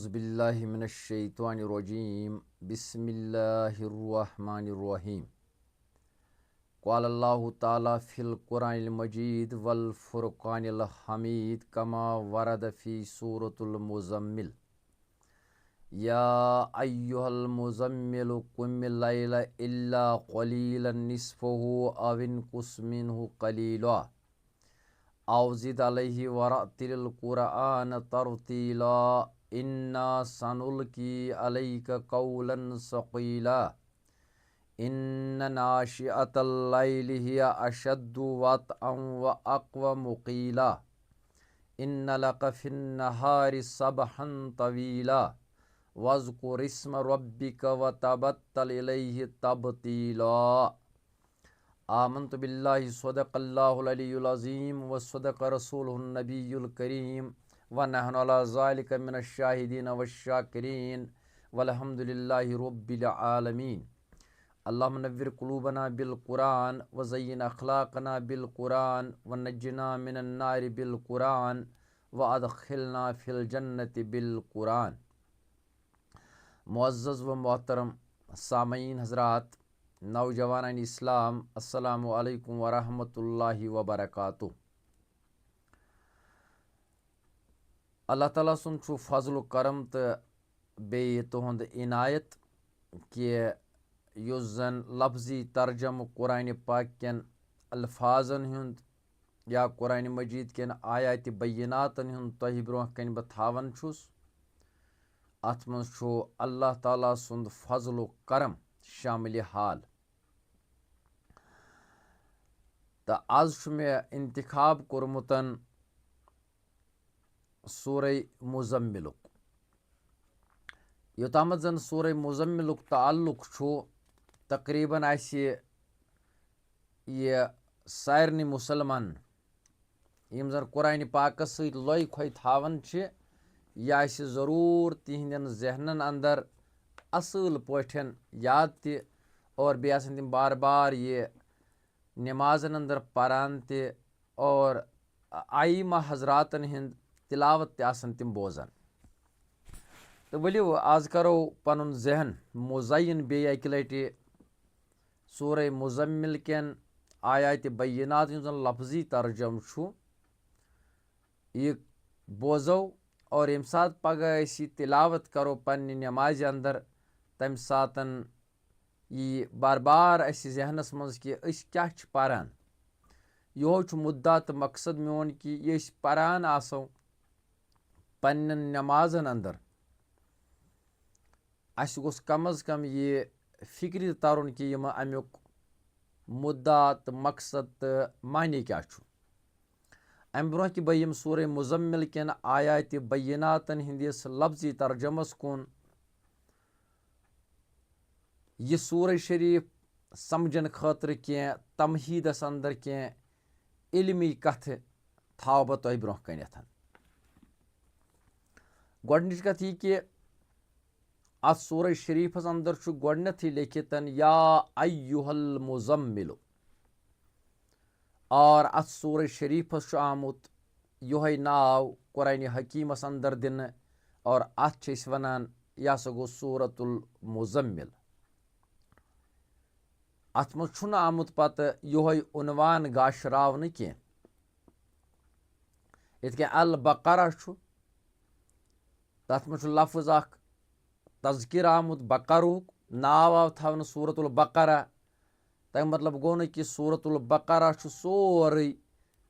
औज़ुबिल्लाहि मिनश्शैतानिर्रजीम बिस्मिल्लाहिर्रहमानिर्रहीम क़ालल्लाहु ताला फ़िल क़ुरआनिल मजीद वल फ़ुरक़ानिल हमीद कमा वरद फ़ी सूरतुल मुज़म्मिल या अय्युहल मुज़म्मिलु क़ुमिल लैला इल्ला क़लीलन निस्फ़हु अव इंक़ुस मिन्हु क़लीला औ ज़िद अलैहि वरत्तिलिल क़ुरआन तरतीला इन्ना सनुल्क़ी अलैका क़ौलन सक़ीला इन्न नाशिअतल लैलि हिया अशद्दु वत्अन व अक़वमु क़ीला इन्न लका फ़िन्नहारि सबहन तवीला वज़्कुर इस्म रब्बिका व तबत्तल इलैहि तबतीला। आमन्तु बिल्लाहि सदक़ल्लाहुल अलियुल अज़ीम व सदक़ रसूलुहुन नबियुल करीम व नहनु अला ज़ालिका मिनश शाहिदीन वश्शाकिरीन वल्हम्दुलिल्लाहि रब्बिल आलमीन। अल्लाहुम्मा नव्विर क़ुलूबना बिल क़ुरआन व ज़य्यिन अख़लाक़ना बिल क़ुरआन व नज्जिना मिनन नारि बिल क़ुरआन व अदख़िलना फ़िल जन्नति बिल क़ुरआन। मुअज़्ज़ज़ व मोहतरम सामईन हज़रात, नौजवान इस्लाम, अस्सलामु अलैकुम व रहमतुल्लाहि व बरकातुहू। अल्लाह ताला सुन छु फज़ल करम तो बे तुहंद इनायत कि युस जन लफ्जी तर्जम कुरान पाक केन अल्फाजन हुंद या कुरान मजीद केन आयात बय्यिनातन हुंद तोह ब्रोह कन बह थावन छुस। अथ मज छु अल्लाह ताला सुंद फज़ल करम शामिल हाल। तो आज छु मे इंतखाब कोरमुतन सूरह मुज़म्मिलुक। योतामत जन सूरह मुज़म्मिलुक ताल्लुक छु तकरीबन आसि यह सारनी मुसलमान यम जन कुरान पाकस सहित लोय खोय थावन छ, यह आसि ज़रूर तिहंदन जहनन अंदर असल पठन याद ति और बे आसन तिम बार बार ये नमाजन अंदर परान ति और आइमा हजरातन हिंद तिलावत ते आसन तिम बोजन। तो वलियो आज करो पनुन जहन मुज़य्यन बे अकि लटि सूरह मुज़म्मिल केन आयात बय्यिनात जन लफ्जी तर्जम छु यह बोजो और यम सात पगह असी तिलावत करो पन्नि नमाज अंदर तम सातन यह बार बार असी जहनस मज कि अस क्या छ परान। यो छु मुद्दा तो मकसद मोन कि ये परान आसो पन्न नमाजन अंदर अस गोस कम अज कम ये फिक्र तरन कि यम अमुक मुद्दा तो मकसद तो मानी क्या छु। अम ब्रोह कि बह सूरह मुज़म्मिल केन आयात बय्यिनातन हिंदिस लफ्जी तर्जमस कुन यह सूरह शरीफ समझन खतर क्या तमहीदस अंदर क्या इल्मी कथ थाव बह तोह ब्रोह कन। गोडनिच कथ यह कि अत सूरह शरीफस अंदर छु गोडनथ लिखितन या अय्युहल मुज़म्मिलु और अत सूरह शरीफस आमुत योह नाव कुरान हकीमस अंदर दिन और अत वनान यह सा गो सूरतुल मुज़म्मिल। अत मज आमुत पत योह उन्वान गाशरावन कह इत अल बकरा तथ मज लफ्ज अख तज़किर आमुत बकरुक नाव आव थवन सूरतुल बकरा। तम मतलब गो न कि सूरतुल बकरा सोरे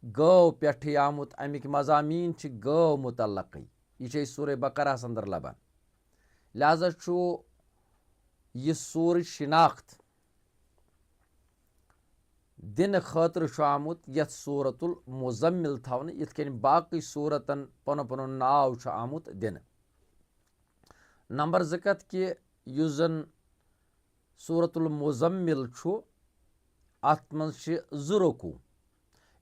गौ पे आमुत अमिक मजामीन गौ मुतल्लक यह सूरह बकरा अंदर लबान। लिहाजा यह सूर शिनाख्त दिन खतर आमुत यथ सूरतुल मुज़म्मिल थवन इत कन बाकी सूरतन पन पन नाव आमुत दिन। नंबर ज़कत कि युस जन सूरतुल मुज़म्मिल अत मज ज़ रुकू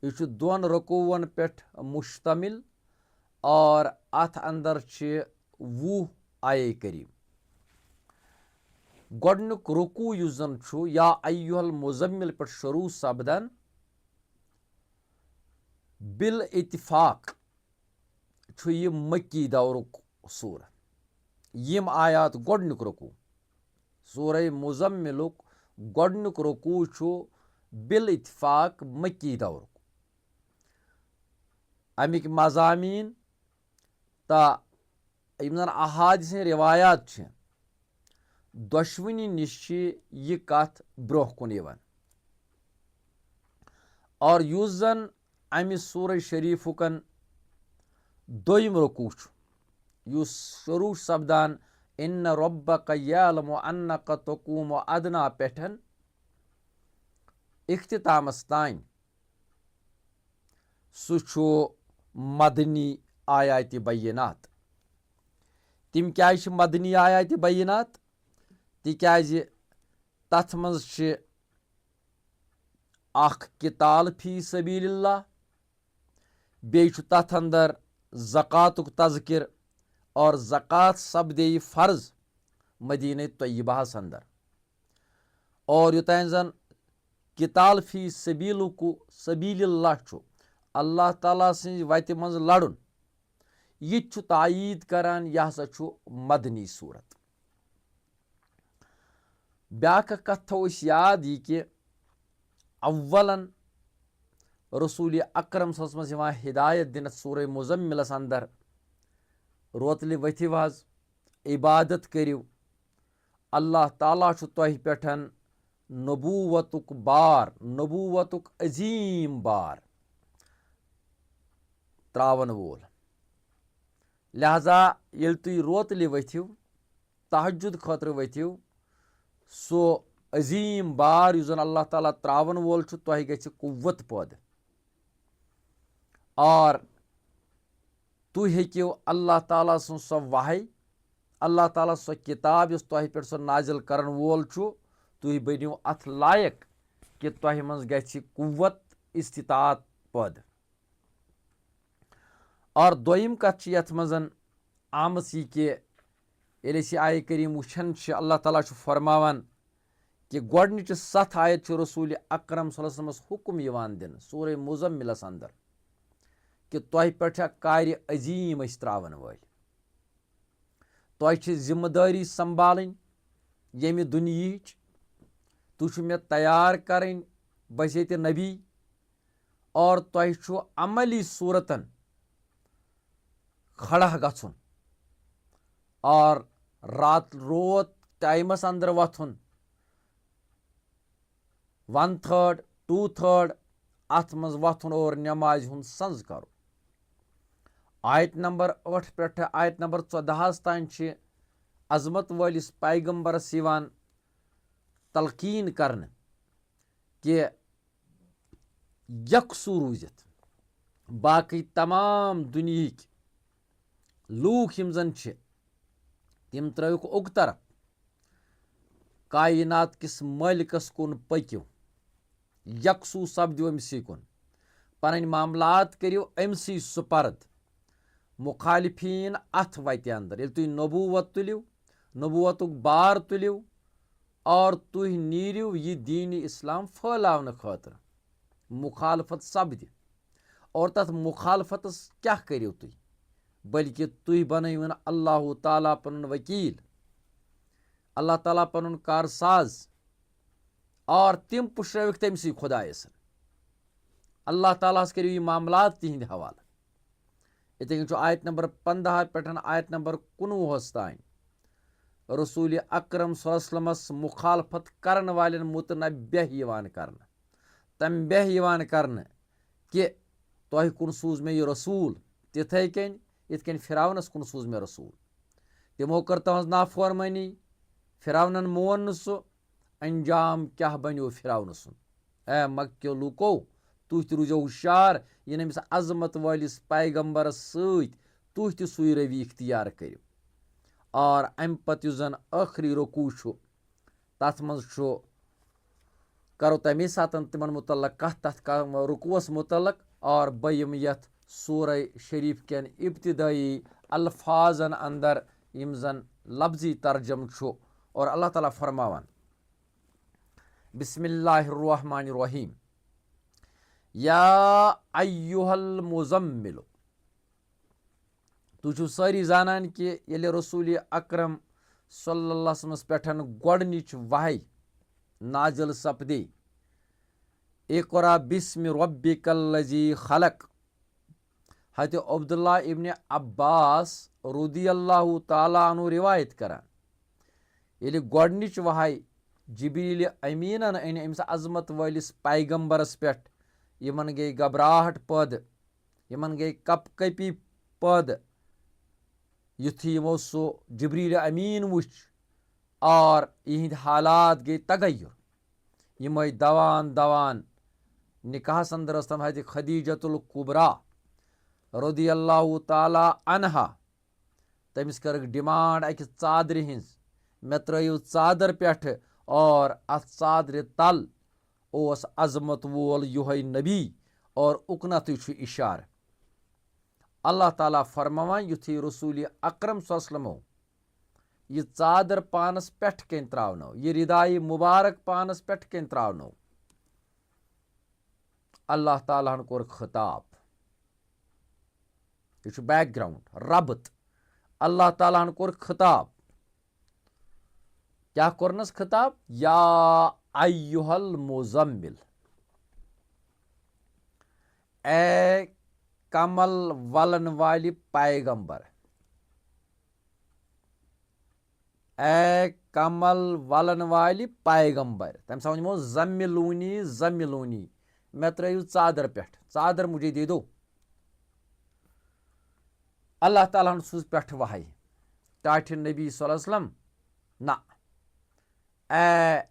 यह दोन रुकूवन पे मुश्तमिल और अत अंदर 20 आये करीम। गोडनुक रुकू युस जन या अय्युहल मुज़म्मिल पे शुरू सपदन बिल इत्तिफाक यह मक्की दौरुक सूर। यम आयात गोडनिक रुकू सूरह मुजम्मिलुक गोडनिक रुकू छु बिल इत्फाक मक्की दौरक अमिक मजामीन ता यम जन अहादिस रिवायात छ दोशवनी निश यह कथ ब्रोह कुन यवन और युस जन अमि सूरह शरीफुकन दोयम रुकू युस शुरू सपदान इन रब्बक यअलमु अन्नक तकूमु अदना पेठन इख्तितामस तान सु मदनी आयात बैनात तिम क्या मदनी आयात बैनात तिकाज तथ मज अख किताल फी सबीलिल्लाह बेच तथ अंदर ज़कातुक तज़किर और ज़कात सपदे फ़र्ज मदीने तय्यबाहस अंदर और युतान जन किताल फी सबीलिल्लाह छु अल्लाह ताला सज वत मज लड़न यह तायीद करान यह हसा छु मदनी सूरत ब्याक कथ थो याद यह कि अव्वलन रसूल अकरम मज हिदायत दिन सूरह मुजम्मिलस अंदर रोतले वथिव हज इबादत करिव अल्लाह ताला छु तोह पेठन नबूवतुक बार नबूवतुक अजीम बार त्रावन वोल लिहाजा ये तुम रोतले वथिव तहज्जुद खतर वथिव सो अजीम बार युस जन अल्लाह ताला त्रावन वोल छु तोह गछि कुव्वत पैदा और तुम हेकिव अल्लाह ताला सुन सो वही अल्लाह ताला सो किताब इस तोह पे सो नाजिल करन वोल छु तुम बनिव अथ लायक कि तोह मज गछि कुव्वत इस्तिताअत पैदा और दोयम कथ यथ मजन आमस यह कि ये आय करीम वुछन अल्लाह ताला फरमावान कि गोडनिच 7 आयत रसूल अकरम सल्लल्लाहु अलैहि वसल्लम हुक्म यवान दिन सूरह मुजम्मिलस अंदर कि तोह पे कार्य अजीम त्रावन वल तोह जिम्मेदारी संभालन यमि दुनियच तुह मे तैयार करें बसीत नबी और तोह अमली सूरतन खड़ा गछुन और रात रोत टाइमस अंदर वथुन 1/3 2/3 अथ मज वथुन और नमाज हुन संज करो आयत नंबर 8 पे आयत नंबर 14 तान अजमत वालिस पैगम्बरस तलकीन करने कि यकसू रूजित बाकी तमाम दुनिया लूख यम जन तिम त्रुक उक तरफ कायनात किस मालिकस कुन पक्यू यकसू सपदो अमसी कुन पन मामलात करियो अमसी सुपर्द मुखालिफीन अथ वत अंदर ये तुम नबूवत तुलिव नबूवतुक बार तुलिव और तुह नीरिव यह दीन इस्लाम फैलावन खतर मुखालफत सपद और तथ मुखालफत क्या करियो तुह बल्कि तुह बनवन अल्लाह ताला पन वकील अल्लाह ताला पन कारसाज और तिम पुश्रविक तमसी खुदायस अल्लाह ताला करियो ये मामलात तिहंद हवाला इतन आयत नंबर 15 पे आयत नंबर 19 तान रसूल अकरम सल्लल्लाहु मुखालफत करन वाले मुतनब्बह कर तंबह कर कि तोह कुन सूज मे यह रसूल तिथे कन इतकन फिरावनस कुन सूज मे रसूल तिमो कर तहज नाफरमानी फिरावनन मोन सह अंजाम क्या बनो फिरावन सुन ए मक्यो लूको तुह तूजो हुशार ये नमिस अजमत वालिस पैगम्बरस तुह तुई रवि इख्तियार करो और अम पत जन आखिरी रुकू तथ मज करो तमे सात तिमन मुतलक कथ तथ रुकुवस मुतलक और बयम यथ सूरह शरीफ केन इब्तिदाई अल्फाजन अंदर यम जन लफ्जी तर्जम और अल्लाह ताला फरमावान बिस्मिल्लाहिर्रहमानिर्रहीम या अय्युहल मुज़म्मिल तुम छो सारी जानन कि ये रसूल अकरम सल्लल्लाहु अलैहि वसल्लम पेठ गोडनिच वही नाजिल सपदे इक़रा बिस्मि रब्बिकल्लज़ी खलक। हत अब्दुल्ला इब्न अब्बास रज़ियल्लाहु ताला अन्हु रिवायत करान ये गोडनिच वही जिब्रील अमीनन अन अमिस अजमत वालिस पैगम्बरस पेठ यमन गई घबराहट पद यमन गई कपी पद युथी यमो सो जिब्रील अमीन वुच और इहंद हालात गई तगय्युर यम दवान दवान निकाह अंदर तम हत खदीजतुल कुबरा रज़ियल्लाहु ताला अन्हा तमिस कर डिमांड अक चादर हिंस मे त्रयु चादर पेठ और अत चादर तल ओस अजमत वोल युहै नबी और उकनत इशार अल्लाह ताला फरमावान युथी रसूल अकरम सल्लल्लाहु यह चादर पानस पेठ कन त्रावनो यह रिदाई मुबारक पानस पेठ कन त्रावनो अल्लाह ताला कोर खिताब यह बैकग्राउंड रबत अल्लाह ताला कोर खिताब क्या कोरनस खिताब या अय्युहल मुज़म्मिल ए कमल वलन वाली पैगंबर ए कमल वलन वाली पैगंबर तम समझो जम्मिलूनी जम्मिलूनी मे त्रयु चादर पेठ चादर मुझे दे दो अल्लाह ताला सूज पेठ वही टाठ नबी सल्लल्लाहु अलैहि वसल्लम ना ए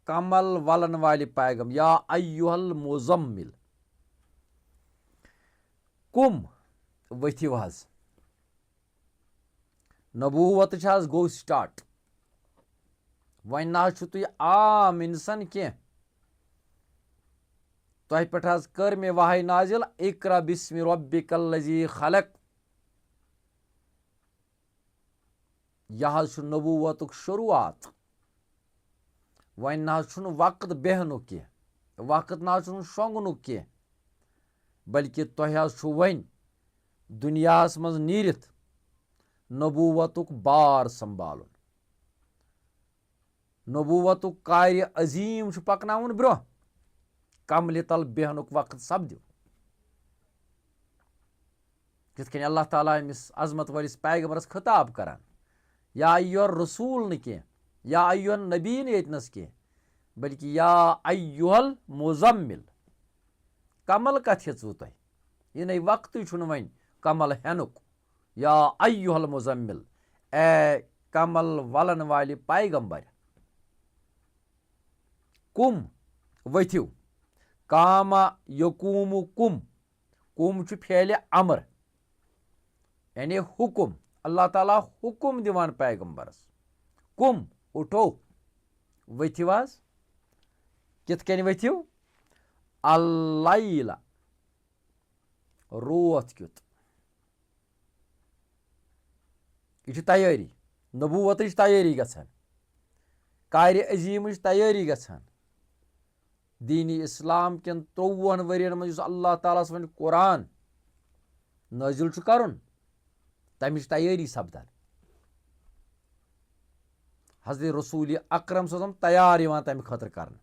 कमल वलन वाली पैगम या अय्युहल मुज़म्मिल कुम वथिव हज नबूवत गो स्टार्ट वन ना तुम आम इंसान कह तह पे कर मे वही नाजिल इक़रा बिस्मि रब्बिकल्लज़ी खलक यह नबूवतुक शुरुआत वन ना वक्त बेहनुक कह वक्त ना शोंगनुक कह बल्कि तह वन दुनियास मज नीरित नबूवतुक बार संभालुन नबूवतुक कार्य अजीम पकनाउन ब्रो कमल तल बेहनुक वक्त सपद्यु किथ अल्लाह ताला अमिस अजमत वालिस पैगंबरस खिताब करान या अय्युहर रसूल न कह या अय्युहन नबी न यतनस कह बल्कि या अय्युहल मुज़म्मिल कमल कथ हेचु तुह यह नहीं वक्त वन कमल हेनुक या अय्युहल मुज़म्मिल ए कमल वलन वाली पैगंबर कुम वथिव कामा यकूम कुम कुम फेल अमर यानी हुकुम अल्लाह ताला हुकुम दिवान पैगंबरस कुम उठो वथिव कित कन वथिव अल्लाइला रोत क्युत यह तैयारी नबूवत तैयारी गछान कार्य अजीम तैयारी गछान दीन इस्लाम कन 53 वरियन मज अल्लाह ताला वन कुरान नाजिल करुन तमिच तैयारी सपदान हज़रत रसूल अकरम सल्लल्लाहु अलैहि वसल्लम तैयार यवान तम खतर करन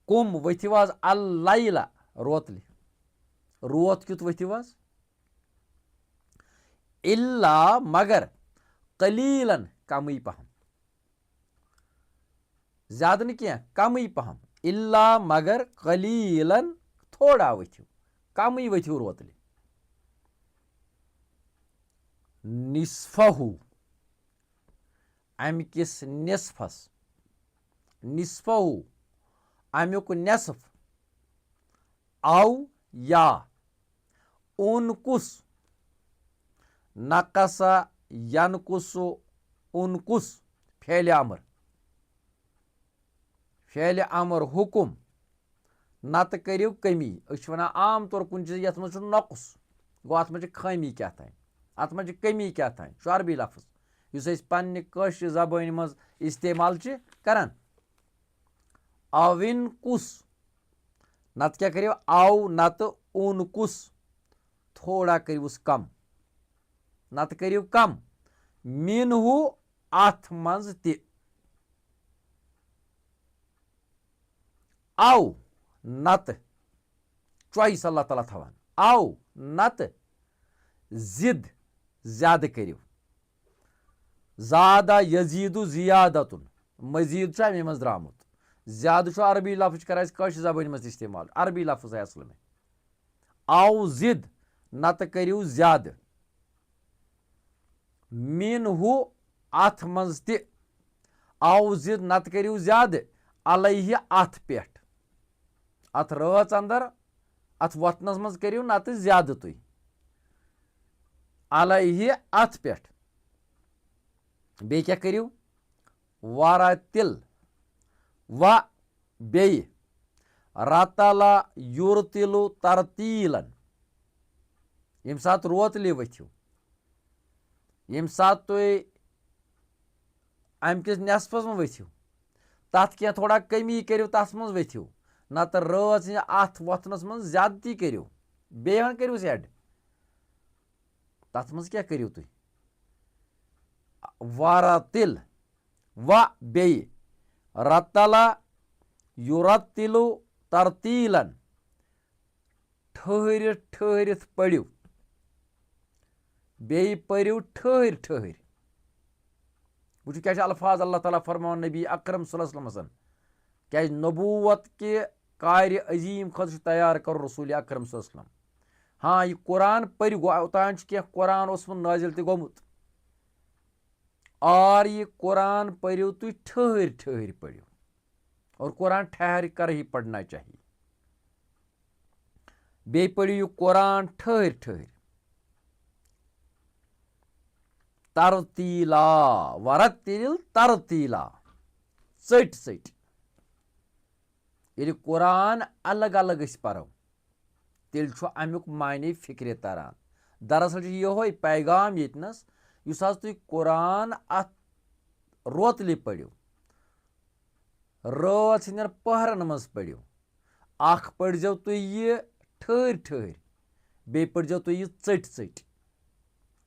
कुम वथिव अल्लाइला रोतलि रोत क्युत वथिव इल्ला मगर कलीलन कम पहम ज्यादा न क्या कम पहम इल्ला मगर कलीलन थोड़ा वथिव कम वथिव रोतलि निस्फहु अम किस निस्फस निस्फहु अमुक नेसफ औ या उनकुस नकसा यनकुसु उनकुस फेल अमर हुकुम नत करियो कमी वन आम तौर कुछ चीज ये मज नकुस गो अत मज खमी क्या तान अत मज कमी क्या तान अरबी लफ्ज इस पन्ने कश जबान मज इस्तेमाल करान अविन कुस नत क्या करियो औ नत उनकुस थोड़ा करिवुस कम नत करिव कम मिनहु अथ मंज ति आओ नत चॉइस अल्लाह ताला थवान आओ नत जिद ज्यादा करिव ज़ादा यजीदु जियादतुन मजीद अमे मज द्रामुत ज्यादा अरबी लफ्ज कर जबान मज इस्तेमाल अरबी लफ्ज है असल में आओ जिद नत करिव ज्यादा मिनहु अथ मज ति आओ जिद नत करिव ज्यादा अलैहि अथ पेट अथ रच अंदर अथ वतनस मज करिव नत ज्यादा तुई अलैहि अथ पेट बे क्या करिव वारातिल व बे रतला युरतिलु तरतीलन यम सात रोतले वथिव यम सात तुई अम किस नेसफस में वथिव तथ क्या थोड़ा कमी करिव तथ मज वथिव नत रच अथ वथनस मज ज्यादती करिव बेहन करिव एड तथ मज क्या करिव तुई वारातिल व बे रतला युरतिलु तरतीलन ठहरित ठहरित पढ़िव बे पढ़िव ठहर ठहर वो क्या अल्फाज अल्लाह ताला फरमान नबी अकरम सल्लल्लाहु अलैहि वसल्लम क्या नबूवत के कार्य अजीम खत तैयार कर रसूल अकरम सल्लल्लाहु अलैहि वसल्लम हाँ यह कुरान पढ़ ओतान क्या कुरान नाजिल ते गोमुत और ये कुरान पढ़ियो तुम ठहर ठहर पढ़ियो और कुरान ठहर कर ही पढ़ना चाहिए बे पढ़ियो कुरान ठहर ठहर तरतीला वरतिल तरतीला सट सट ये कुरान अलग अलग पढ़ो तेल अमुक मायने फिक्र तरान दरअसल ये पैगाम यतनस युस तुम कुरान अत रोतले पढ़ियो रात हंदन पहरन मज पढ़ियो अख पढ़ो तुम ये ठहर ठहर बे पढ़ो तुम ये चट चट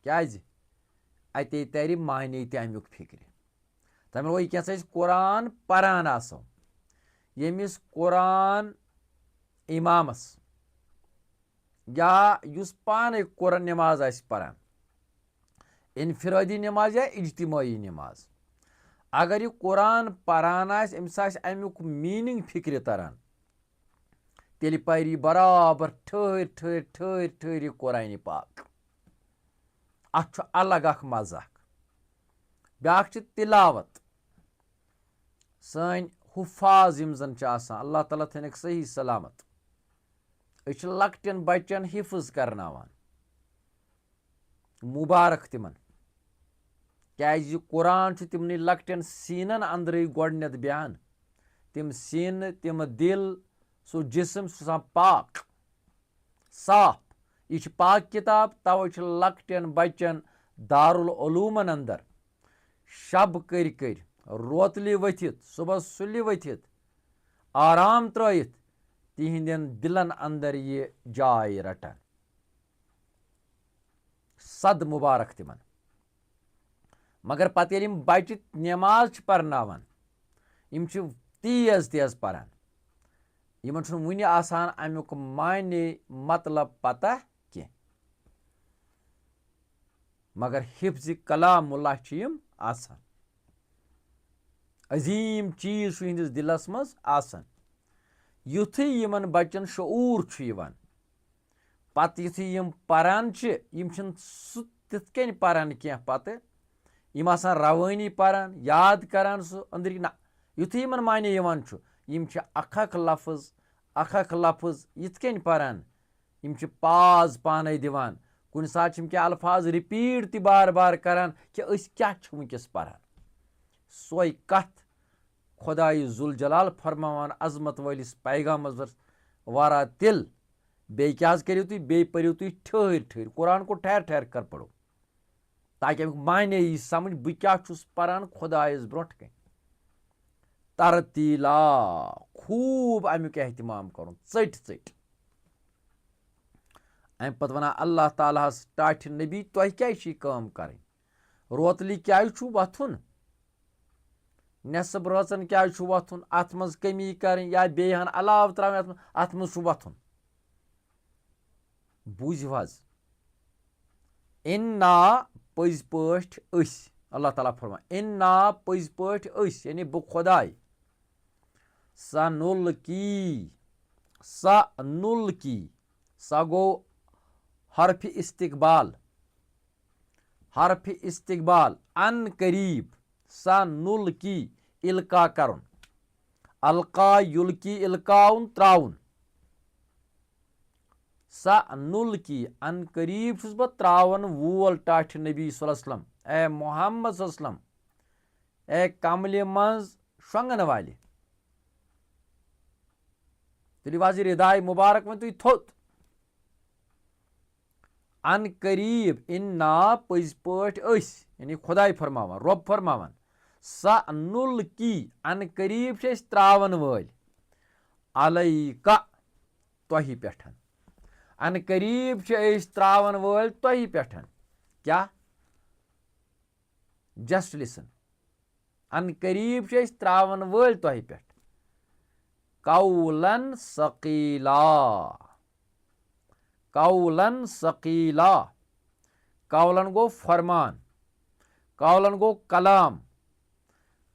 क्या अते तर मायने तमुक फिक्र तमें वो क्या कुरान परान आसो यमिस कुरान इमामस या युस पाने कुरान नमाज आस परान इनफिरादी नमाज या इज्तिमाई नमाज अगर यह कुरान परान अमिस अमुक मीनिंग फिक्र तरान तेल परी बराबर ठहर ठहर ठहर ठहर कुरान पाक अत अलग अख मजा ब्याख तिलावत सन हुफाज यम जन अल्लाह ताला थनक सही सलामत लकटन बच्चन हिफ्ज करनावान मुबारक तिमन क्या कुरान तिमन लकटन सीनन अंदर गोडनेथ बयान तिम सीन तिम दिल सो जिस्म सह पाक साफ यह पाक किताब तवे लकटन बच्चन दारुल उलूमन अंदर शब कर रोतली वथित सुबह सुलि वथित आराम त्रयित तिहंदन दिलन अंदर ये जाय रटन सद मुबारक तिमन मगर पत बच्चे नमाज परनावन यम तेज तेज परान यमन वुनि आसान अमुक मायने मतलब पता कह मगर हिफ्ज कलामुल्लाह यम आसान अजीम चीज इहंदिस दिलस मज आसान युथी यमन बच्चन शऊर पत युथी यम परान यम तिथ कन परान कह पत यम आसान रवानी परान याद करान सह अंदर ना युथी यमन मायने यवान यम अख अख लफ्ज यिथ कन परान यम पाज पाने दिवान कुन सात यम क्या अल्फाज रिपीट ति बार बार करान कि अस क्या वुनकस परान सोई कथ खुदाई जुल जलाल फरमावान अजमत वालिस पैगामस वारा तिल बे क्या करियो तुम बे पढ़ियो तुम ठहर ठहर कुरान को ठहर ठहर कर पढ़ो ताकि अमुक मायने यी समझ बह क्या परान खुदायस ब्रोट कन तरतीला खूब अमुक एहतमाम कर चट चट अमि पत्त वनान अल्लाह ताला हस टाठि नबी तुह क्या काम करें रोतली क्या वथुन नेसब रचन क्या वथुन अत मज कमी करें या बेहन अलाव त्रा अत मज वथुन बूझ इन्ना पज पठ अल्लाह ताला फरमा इन्ना पज पठ यानी बह खुदाई सनुल की सा गो हरफ इस्तिकबाल अन करीब सनुल की इल्का करुन अलका युल्की इल्काउन त्राउन सनुल की अन करीब छुस बह त्रावन वोल टाठ नबी सल्लल्लाहु अलैहि वसल्लम ए मोहम्मद सल्लल्लाहु अलैहि वसल्लम ए कमल मज शंगन वाले तेल वजीर दाय मुबारक वन तुम थोत अन करीब इन्ना पज पठ यानी खुदाई फरमावान रब फरमावान सनुल की अन करीब त्रावन वल अलैका तुह पे अन करीब त्रावन वल तुह पे क्या जस्ट लिसन अन करीब त्रावन वल तुह पे कौलन सकीला कौलन गो फरमान कौलन गो कलाम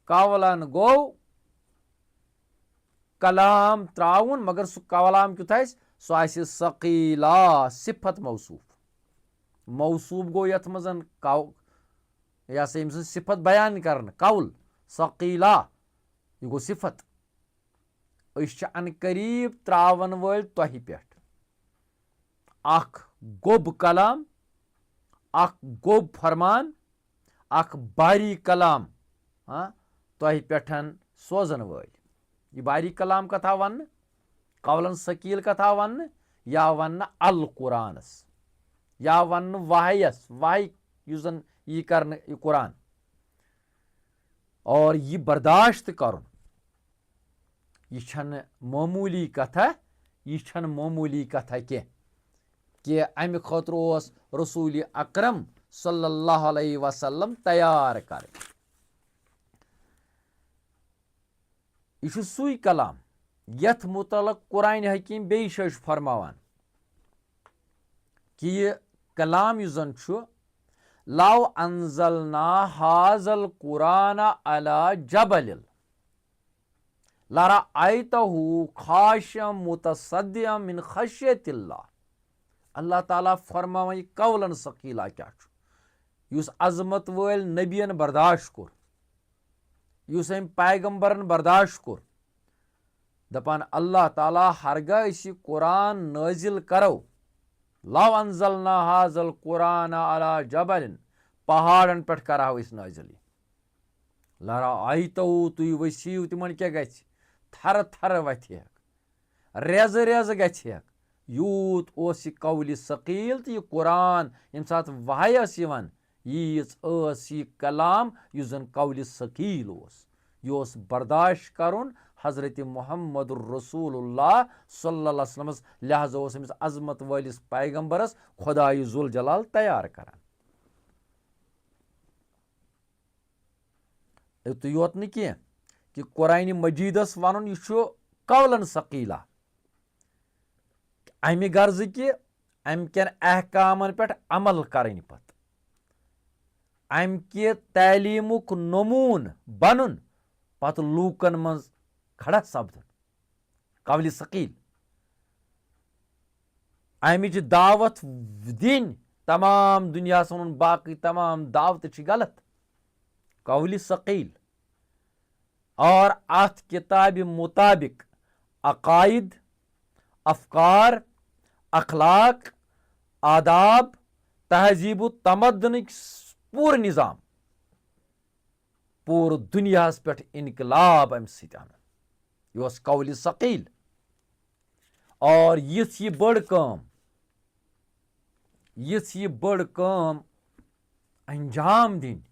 कौलन गो कलाम त्राउन मगर सह कलाम क्युत सह सकीला सिफत मौसूफ गो यथ मजन यह सा यम सिफत बयान कर कौल सकीला यह गो सिफत अन करीब त्रावन वल तुह पे अख गोब कलाम अख गोब फरमान अख बारी कलाम तुह पे सोजन वल यह बारी कलाम कथा वन कौलन सकील कथा वन या वन अल कुरानस या वन वाहयस वाह युजन यह कर कुरान और यह बर्दाश्त कर यह मामूली कथा यह मामूली कथा कि अमि खतर रसूल अकरम सल्लल्लाहु अलैहि वसल्लम तैयार कर यह सुई कलाम यथ मुतलक कुरान हकीम बे फरमावान कि यह कलाम युजन लव अनजलना हाजल कुरान अला जबल लरअयतहु खाशियम मुतसद्दियम मिन खश्यतिल्लाह अल्लाह ताला फरमावन यह कौलन सकीला क्या युस अजमत वल नबियन बर्दाश्त कोर युस अम पैगंबरन बर्दाश्त कोर दपान अल्लाह ताला हरगा यह कुरान नाजिल करो लव अनजलना हाजल कुरान अला जबल पहाड़न पे करो इस नाजिल लरअयतहु तुम वसीव तिमन क्या गछ थर थर वथ रेज रेज गछ यूत ओस यह कौल सकील तो यह कुरान यम सात वाहयस यीज यह कलाम यह जन कौल सकील यह बर्दाश्त करुन हजरत मुहम्मद रसूलुल्लाह सल्लल्लाहु अलैहि वसल्लम लिहाजा अमिस अजमत वालिस पैगंबरस खुदाई जुल जलाल तैयार करान तो योत न कि कुरान मजीदस वन यह कौलन सकीला अमि गर्ज कि अम कन अहकामन पे अमल करें पत अम कि तालीमुक नमून बनन पत लूकन मज खड़ा सपदन कौल सकील अमिच दावत दिन तमाम दुनिया वन बाकी तमाम दावत गलत कौल सकील और अथ किताब मुताबिक अकायद अफकार अखलाक आदाब तहजीब तमदन पूर निज़ाम पूर दुनिया पे इनकलाब अम सत यह कौल सकील और यह बड़ काम यह बड़ काम अंजाम दिन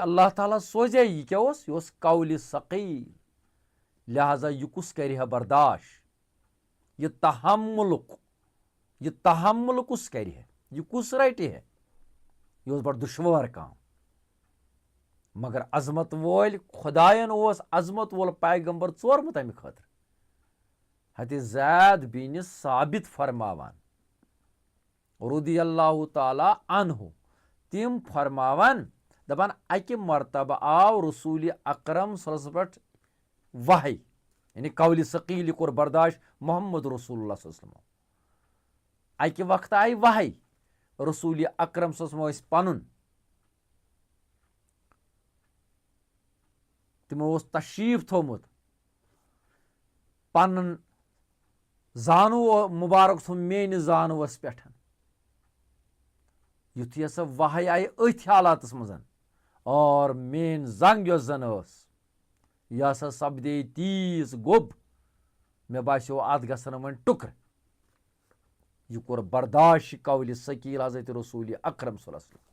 अल्लाह ताला सोजे यह क्या यह कौल सकील लिहाजा यह कुस कर बर्दाश्त यह तहम्मुलुक यह तहम्मुल कुस कर, यह कुस रटि, यह बड़ दुश्वार काम। मगर अजमत वोल खुदायन अजमत वोल पैगंबर चोरमुत अमि खतर। हती ज़ैद बिन साबित फरमावान रज़ियल्लाहु ताला अन्हु, तिम फरमावान दपान अकि मरतबा आव रसूल अकरम सल्लल्लाहु अलैहि वसल्लम वही, यानी कौल सकील कोर बर्दाश्त मोहम्मद रसूलुल्लाह सल्लल्लाहु अलैहि वसल्लम। अकि वक्त आई वही रसूल अकरम सल्लल्लाहु अलैहि वसल्लम पनुन तिमो तशरीफ थोमुत पन जानू मुबारक थो मेन जानवस पे। युथ हसा वही आई अथ हालात मज और मेन जंग जन यह हसा सपदे तीस गोब, मे बासो अत गसन वन टुकर। यह कोर बर्दाश्त कौल सकील हजरत रसूल अकरम सल्लल्लाहु अलैहि वसल्लम।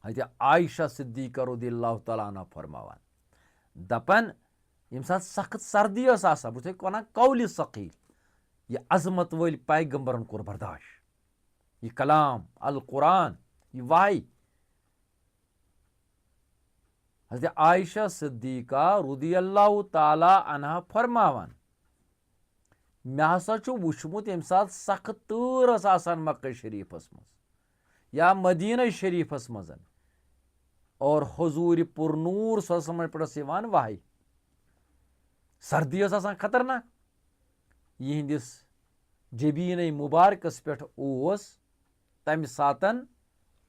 हजरत आयशा सिद्दीक़ा रज़ियल्लाहु तआला अन्हा फरमावान दपन यम साथ सख्त सर्दी आसा बह वन कौल सकील, यह अजमत वल पैगंबरन कोर बर्दाश्त, यह कलाम अल कुरान, यह वाही। हजरत आयशा सिद्दीक़ा रज़ियल्लाहु तआला अन्हा फरमावान मे हसा वुचमुत यम साथ सख्त तूर आसान मक्का शरीफस मज या मदीना शरीफस मज और हुजूर पुरनूर सल्लल्लाहु अलैहि वसल्लम पे वाही। सर्दी आसान खतरनाक। यहंदिस जबीन मुबारकस पे तम सातन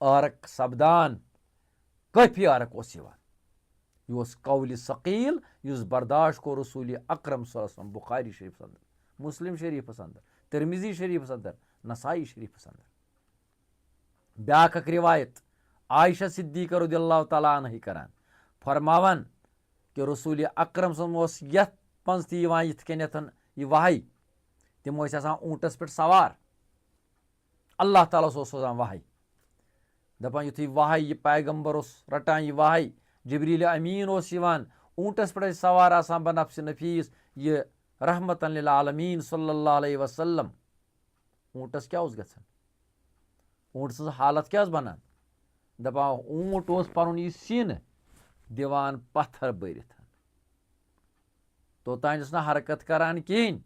आरक सपदान, काफी आरक यह कौल सकील युस बर्दाश्त को रसूल अकरम सल्लल्लाहु अलैहि वसल्लम बुखारी शरीफ अंदर, मुस्लिम शरीफस अंदर, तिरमिजी शरीफस अंदर, नसाई शरीफस अंदर। ब्याक रिवायत आयशा सिद्दीक़ा रज़ियल्लाहु तआला अन्हा करान फरमावन कि रसूल अकरम सल्लल्लाहु यथ पंज तयवान यथ कनेथन यह वाही। तिम आसान ऊंटस पे सवार, अल्लाह ताला सोजान वाही। दपान युथी वाही यह पैगंबर रटान यह वाही, जिब्रील अमीन ऊंटस पे सवार आसान बनफ्स नफीस, यह रहमतन लिल आलमीन सल्लल्लाहु अलैहि वसल्लम। ऊंटस क्या गसन, ऊंट सज हालत क्या बनान, दपान ऊंट पन यह सिन दिवान पत्थर भरित, तोतान ना हरकत करान कहें,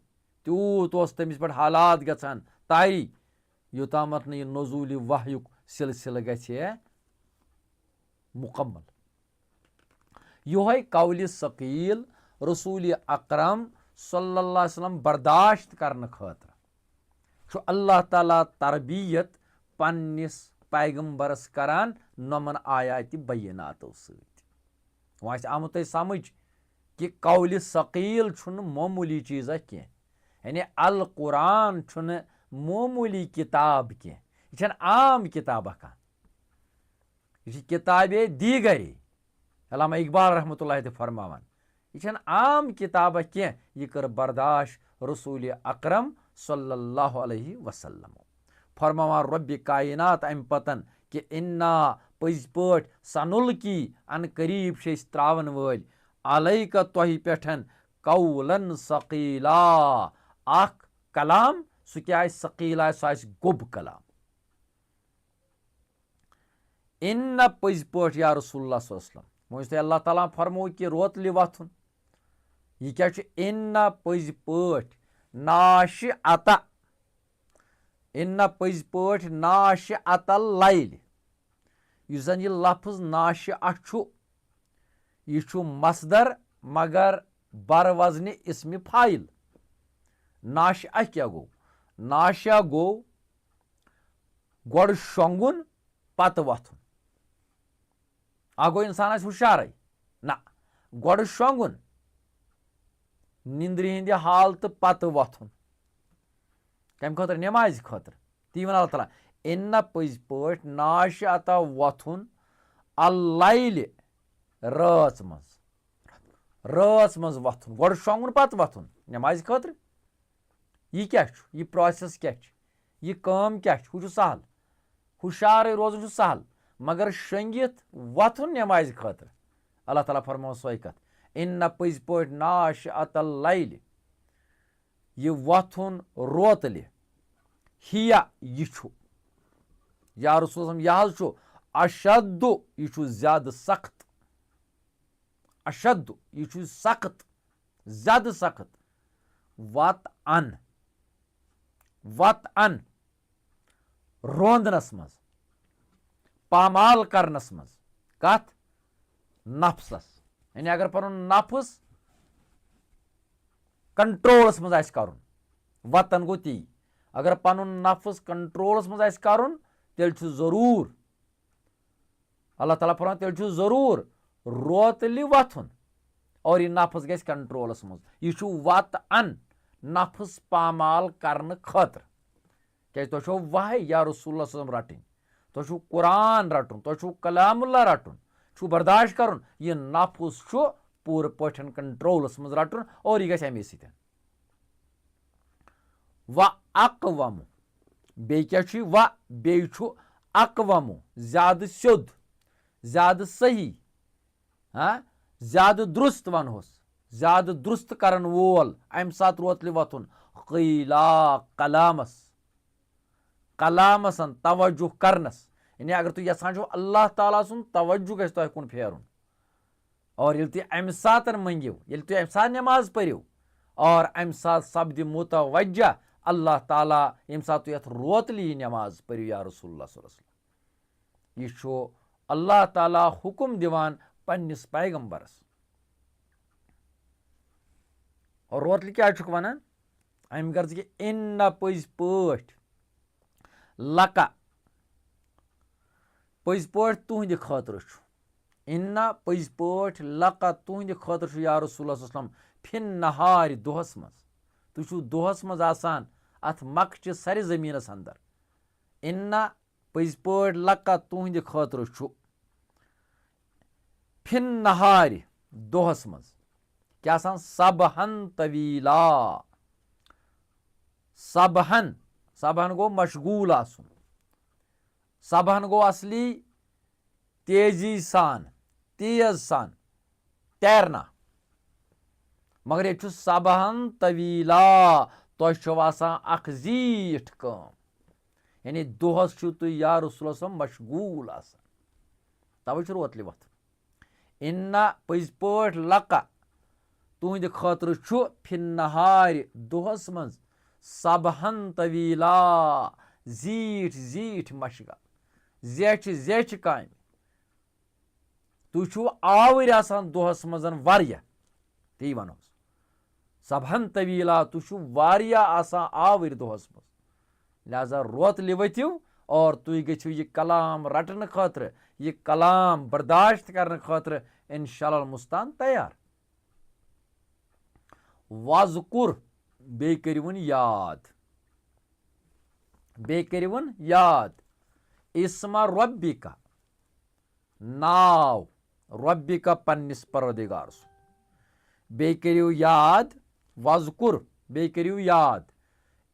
तूत तमिस पे हालात गसान तारी योतामत न नजूल वहयुक सिलसिल गछे मुकम्मल। योहै कौल सकील रसूल अकरम सल्लल्लाहु अलैहि वसल्लम बर्दाश्त करने खतर अल्लाह ताला तरबियत पन्निस पैगंबरस करान नमन आयात बैनातो सत। वह आमुत समझ कि कौल सकील मामूली चीज़ा कह, यानी अल कुरान मामूली किताब कह, यह आम किताब कह, यह किताब दीगरे। अल्लामा इकबाल रहमतुल्लाह ते फरमावान यह आम किताब कह, यह कर बर्दाश्त रसूल अकरम सल्लल्लाहु अलैहि वसल्लम। फरमावान रब्बि कायनात अम पतन कि इन्ना पज पट सनुल की अन करीब त्रावन वल अलैका तोहि पेठन कौलन सकीला अख कलाम, सह क्या सकीला सह गोब कलाम। इन पज पट या रसूलुल्लाह सल्लल्लाहु अलैहि वसल्लम, मुझे अल्लाह ताला फरमो कि रोतल वथुन, यह क्या इन पज पट नाश अता, इन पज पट नाश अतल लैल। यह जन यह लफ्ज नाश अ यह मसदर मगर बर वजन इसम फाइल। नाश क्या गो, नाशा गो गोड़ शोंगुन पत वथुन। आ गो इंसान हुशार ना, गोड़ शोंगुन निंद्रि हिंद हालत पत वथुन कम खतर नमाज खतर। ती वन अल्लाह ताला इन पज पट नाश अता वथुन अल रात मज वथुन, गोड़ शोंगुन पत वथुन नमाज खतर। यह क्या यह प्रोसेस क्या, यह काम क्या, हु सहल, हुशार रोजन सहल, मगर शंगित वथुन नमाज खतर। अल्लाह ताला फरमाओ सोई कत इन पज पट नाश अतल लैल, यह वथुन रोतल ہِیا یہِ چھُ یا رسول یہِ حظ چھُ اشدُ یہِ چھُ زیادٕ سخت اشدُ یہِ چھُ سخت زیادٕ سخت وت ان روندنس منٛز پامال کرنس منٛز کتھ نفسس یعنی اگر پنُن نفس کنٹرولس منٛز آسہِ کرُن وتن گوٚو تی اگر پنُن نفس کنٹرولس منٛز آسہِ کرُن تیٚلہِ چھُ ضروٗر اللہ تعالیٰ فرماوان تیٚلہِ چھُ ضروٗر روتلہِ وتھُن اور یہِ نفس گژھِ کنٹرولس منٛز یہِ چھُ وت ان نفس پامال کرنہٕ خٲطرٕ کیازِ تۄہہِ چھو وحی یا رسول اللہ صلی اللہ علیہ وسلم رٹٕنۍ تۄہہِ چھُو قرآن رٹُن تۄہہِ چھُو کلام اللہ رٹُن چھُو برداشت کرُن یہِ نفس چھُ پوٗرٕ پٲٹھۍ کنٹرولس منٛز رٹُن اور یہِ گژھِ امی سۭتۍ و اقوم بیٚیہِ کیاہ چھُ و بیٚیہِ چھُ اقوم زیادٕ سیوٚد زیادٕ صحیح زیادٕ درست ونہوس زیادٕ درست کرن وول امہِ ساتہٕ روتلہِ وتھُن قیلا کلامس توجہ کرنس یعنی اگر تُہۍ یژھان چھِو اللہ تعالیٰ سُنٛد توجہ گژھِ تۄہہِ کُن پھیرُن اور ییٚلہِ تُہۍ امہِ ساتہٕ منٛگِو ییٚلہِ تُہۍ امہِ ساتہٕ نٮ۪ماز پٔرِو اور امہِ ساتہٕ سپدِ متوجہ اللہ تعالیٰ ییٚمہِ ساتہٕ تُہۍ یتھ روتلہِ یہِ نٮ۪ماز پٔرِو یا رسول اللہ صلی اللہ علیہ وسلم یہِ چھُ اللہ تعالیٰ حُکم دِوان پننِس پیغمبرس اور روتلہِ کیٛاہ چھُکھ ونان امہِ غرض کہِ اِن پٔزۍ پٲٹھۍ لکا پٔزۍ پٲٹھۍ تُہنٛدِ خٲطرٕ چھُ اِن پٔزۍ پٲٹھۍ لکا تُہنٛدِ خٲطرٕ چھُ یا رسول اللہ صلی اللہ علیہ وسلم فِن نہارِ دۄہس منٛز تُہۍ چھُو دۄہس منٛز آسان اتھ مکہٕ چہِ سرِ زٔمیٖنس انٛدر اِن پٔزۍ پٲٹھۍ لکا تُہنٛدِ خٲطرٕ چھُ فِن نہارِ دۄہس منٛز کیٛاہ آسان سبحن طویلا سبحن گوٚو مشغوٗل آسُن سبحن گوٚو اصلی تیزی سان تیز سان تیرنا مگر ییٚتہِ چھُ سبحن طویلا تۄہہِ چھو آسان اکھ زیٖٹھ کٲم یعنی دۄہس چھِو تُہۍ یا رسول اللہ صلی مشغوٗل آسان توے چھُ روتلہِ وتھُن اِن پٔزۍ پٲٹھۍ لکا تُہنٛدِ خٲطرٕ چھُ فِن نہارِ دۄہس منٛز سبحن طویلا زیٖٹھ مشغل زیچھِ کامہِ تُہۍ چھُو آوٕرۍ آسان دۄہس منٛز واریاہ تی ونہوس سبحن طویلا تُہۍ چھُو واریاہ آسان آوٕرۍ دۄہس منٛز لہذا روتلہِ ؤتھِو اور تُہۍ گٔژھِو یہِ کلام رٹنہٕ خٲطرٕ یہِ کلام برداشت کرنہٕ خٲطرٕ انشاء اللہ المستان تیار وذکُر بیٚیہِ کٔرِوُن یاد اسما رۄبِکا ناو رۄبِکا پننِس پروردگار سُنٛد بیٚیہِ کٔرِو یاد وذکُر بیٚیہِ کٔرِو یاد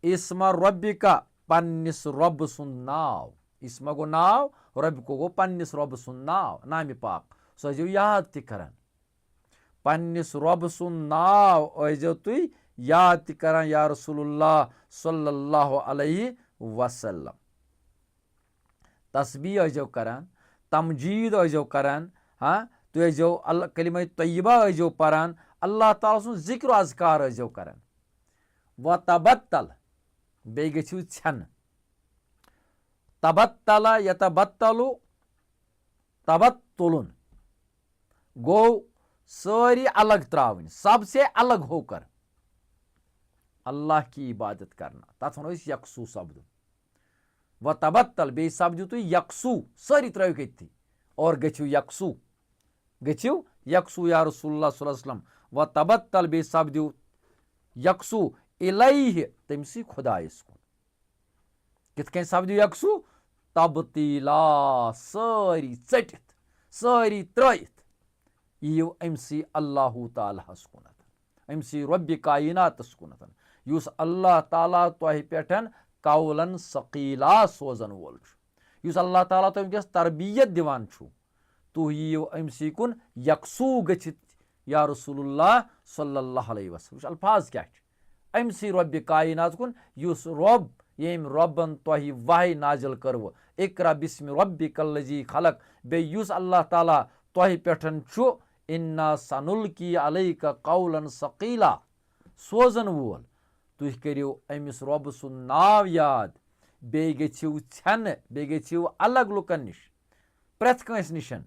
اسما رۄبِکا پننِس رۄبہٕ سُنٛد ناو اسما گوٚو ناو رۄبِکا گوٚو پننِس رۄبہٕ سُنٛد ناو نامہِ پاک سُہ ٲسۍزیو یاد تہِ کران پننِس رۄبہٕ سُنٛد ناو ٲسۍزیو تُہۍ یاد تہِ کران یا رسول اللہ صلی اللہ علیہ وسلم تسبیح ٲسۍزیو کران تمجیٖد ٲسۍزیو کران تُہۍ ٲسۍزیو اللہ کلمہ طیبہ ٲسۍزیو پران اللہ تعالیٰ سُنٛد ذِکر و اذکار ٲسۍزیو کران و تبتل بیٚیہِ گٔژھِو ژھٮ۪نہٕ تبتلا یتبتلُ تبتُلُن گوٚو سٲری الگ ترٛاوٕنۍ سب سے الگ ہو کر اللہ کی عبادت کرنا تتھ ونو أسۍ یکسوٗ سپدُن و تبتل بیٚیہِ سپدِو تُہۍ یکسوٗ سٲری ترٲیِکھ أتھی اور گٔژھِو یکسوٗ یا رسول اللہ صلی اللہ علیہ وسلم و تبتل بیٚیہِ سپدِو یکسوٗ الیہ تٔمسٕے خۄدایس کُن کِتھ کٔنۍ سپدِو یکسوٗ تبتیٖلا سٲری ژٔٹِتھ سٲری ترٲیِتھ یِیِو أمسٕے اللہ تعالیٰ ہس کُنتھ أمسٕے رۄبِ کایناتس کُنتھ یُس اللہ تعالیٰ تۄہہِ پٮ۪ٹھ قولن ثقیٖلا سوزن وول چھُ یُس اللہ تعالیٰ تۄہہِ وٕنکیٚس تربیت دِوان چھُو تُہۍ یِیِو أمسٕے کُن یکسوٗ گٔژھِتھ یا رسول اللہ صلی اللہ علیہ وسلم وٕچھ الفاظ کیٛاہ چھِ أمسٕے رۄبِ کاینات کُن یُس رۄب येम रब्बन तोहि वही नाजिल करव इकरा बिस्मि रब्बिकल लजी खलक बे युस अल्लाह ताला तोहि पेठन छु इन्ना सनुल्की अलैका कौलन सकीला सोजन वोल तुह करियो अमिस रब सुन नाव याद बे गछिव छन बे गछिव अलग लुकन निश प्रेथ कंस निशन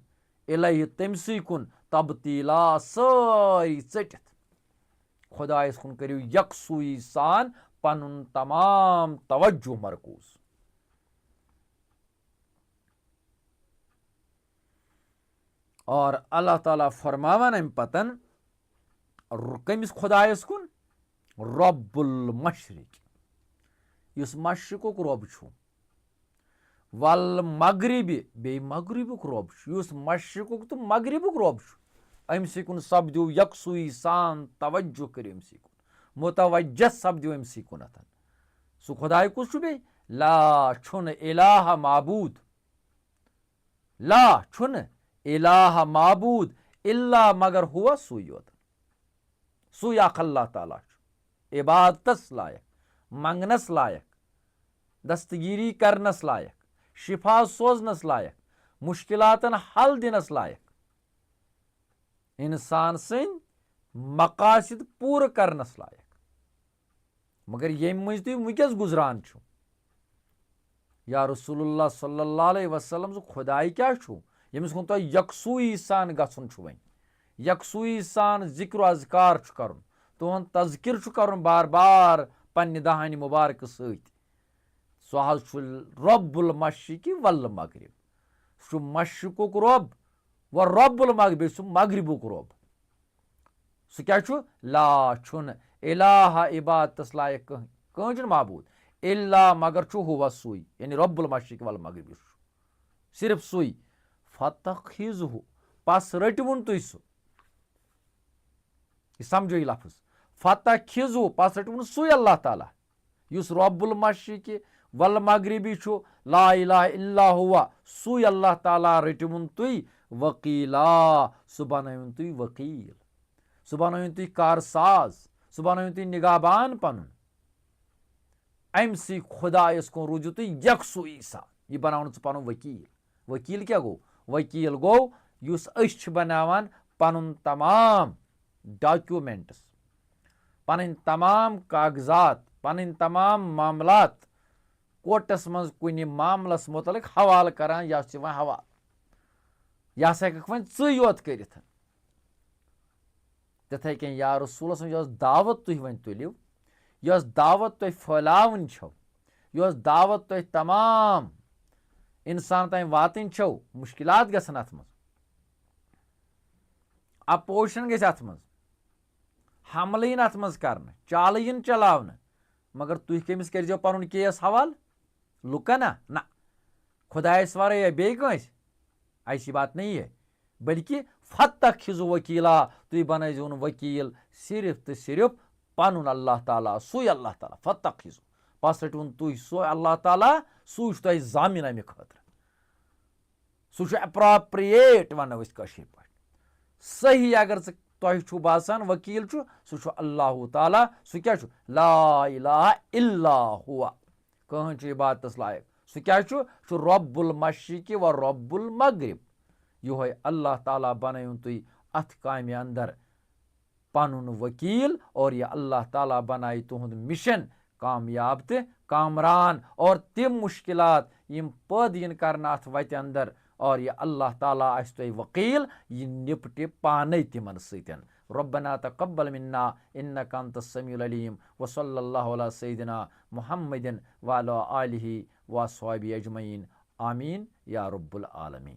इलहि तमसी कुन तब्तीला सारी चटित खुदायस कुन करियो यकसुई सान पनुन तमाम तवज्जो मरकूज। और अल्लाह ताला फरमावन अम पतन कमिस खुदायस कुन रब्बुल मशरिक युस मशरिकुक रब छु वल मगरिबि बे मगरिबुक रब छु युस मशरिकुक तो मगरिबुक रब छु अमसी कुन सब्दियो यकसुई सान तवज्जो करियो अमसी कुन मुतवज्जह सब्दियो अमसी कुनतन सु खुदाय कुछ छु बे ला छुन इलाह माबूद ला छुन इलाह माबूद इल्ला मगर हुआ सुयोत सुया अल्लाह ताला इबादतस लायक मंगनस लायक दस्तगीरी करनस लायक शिफा सोजनस लायक मुश्किलातन हल दिनस लायक इंसान सं मकासद पूर करनस लायक मगर यम मज तुम वस गुजरान छु या रसूलुल्लाह सल्लल्लाहु अलैहि वसल्लम खुदाई क्या छु यमिस कुन तो यकसुई सान गछुन छु वन यकसुई सान जिक्र अज़कार छु करन तुहन तज़किर छु करन बार बार पन्ने दहानी मुबारक सत सह छु रब्बुल मशरिक वल मगरिब छु मशरिकुक रब व रब्बुल मगरिब छु मगरिबुक रब सह क्या छु ला छुन इलाह इबादतस लायक कहन माबूद इल्ला मगर छु हुवा सुई यानी रब्बुल मशरिक वल मगरिब सिर्फ सुई फतखिजहु पस रटवुन तुई सु समझो यह लफ्ज फतखिजहु पस रटवुन सुई अल्लाह ताला युस रब्बुल मशरिक वल मगरिबी छु ला इलाहा इल्ला हुवा सुई अल्लाह ताला रटवुन तुई वकीला सु बनवुन तुई वकील सु बनवुन तुई कारसाज सु बनवुन तुई निगाहबान पनुन अमसी खुदायस को रूजु तुई यकसुई सा यह बनावन छु पनुन वकील वकील क्या गो वकील गो युस अश बनावान पनुन तमाम डॉक्यूमेंट्स पन तमाम कागजात पन तमाम मामलात कोर्टस मज कुन मामलस मुतलिक हवाल करान यह हवाल यह हेक वन योत कर तथे कन या रसूलस यह दावत तुह वन तुलिव यह दावत तुह फैलावन छो यह दावत तुह तमाम इंसान तान वातन छो मुश्किलात गसन अथ मज अपोजिशन गस अथ मज हमल इन अथ मज करन चाल इन चलावन मगर तुह कमिस कर पन केस हवाल लुकना ना खुदायस वराय बे कंस ऐसी बात नहीं है बल्कि फतखिजु वकीला तुह बनजोन वकील सिर्फ तो सिर्फ पनुन अल्लाह ताला सुई अल्लाह ताला फतखिजु पस रटुन तुह सो अल्लाह ताला सू तुह जामिन अमे खतर सह एप्रोप्रिएट वनो कशीर पे सही अगर तुह छु बासान वकील छु सह अल्लाह ताला सह क्या छु ला इलाहा इल्ला हुवा कहन छु इबादतस लायक सह क्या छु छु रब्बुल मशरिक व रब्बुल मगरिब योहे अल्लाह ताला बनयुन तुई अथ कामि अंदर पनुन वकील और यह अल्लाह ताला बनाई तुहद मिशन कामयाब तो कामरान और तिम मुश्किलात यम पद इन करना अथ वत अंदर और यह अल्लाह ताला आस तुह वकील यह निपटे पाने तिमन सतन रब्बना तक़ब्बल मिन्ना इन्नका अंतस समीउल अलीम व सल्लल्लाहु अला सय्यिदिना मुहम्मदिन व अला आलिहि व अस्हाबिहि अजमईन आमीन या रब्बुल आलमीन।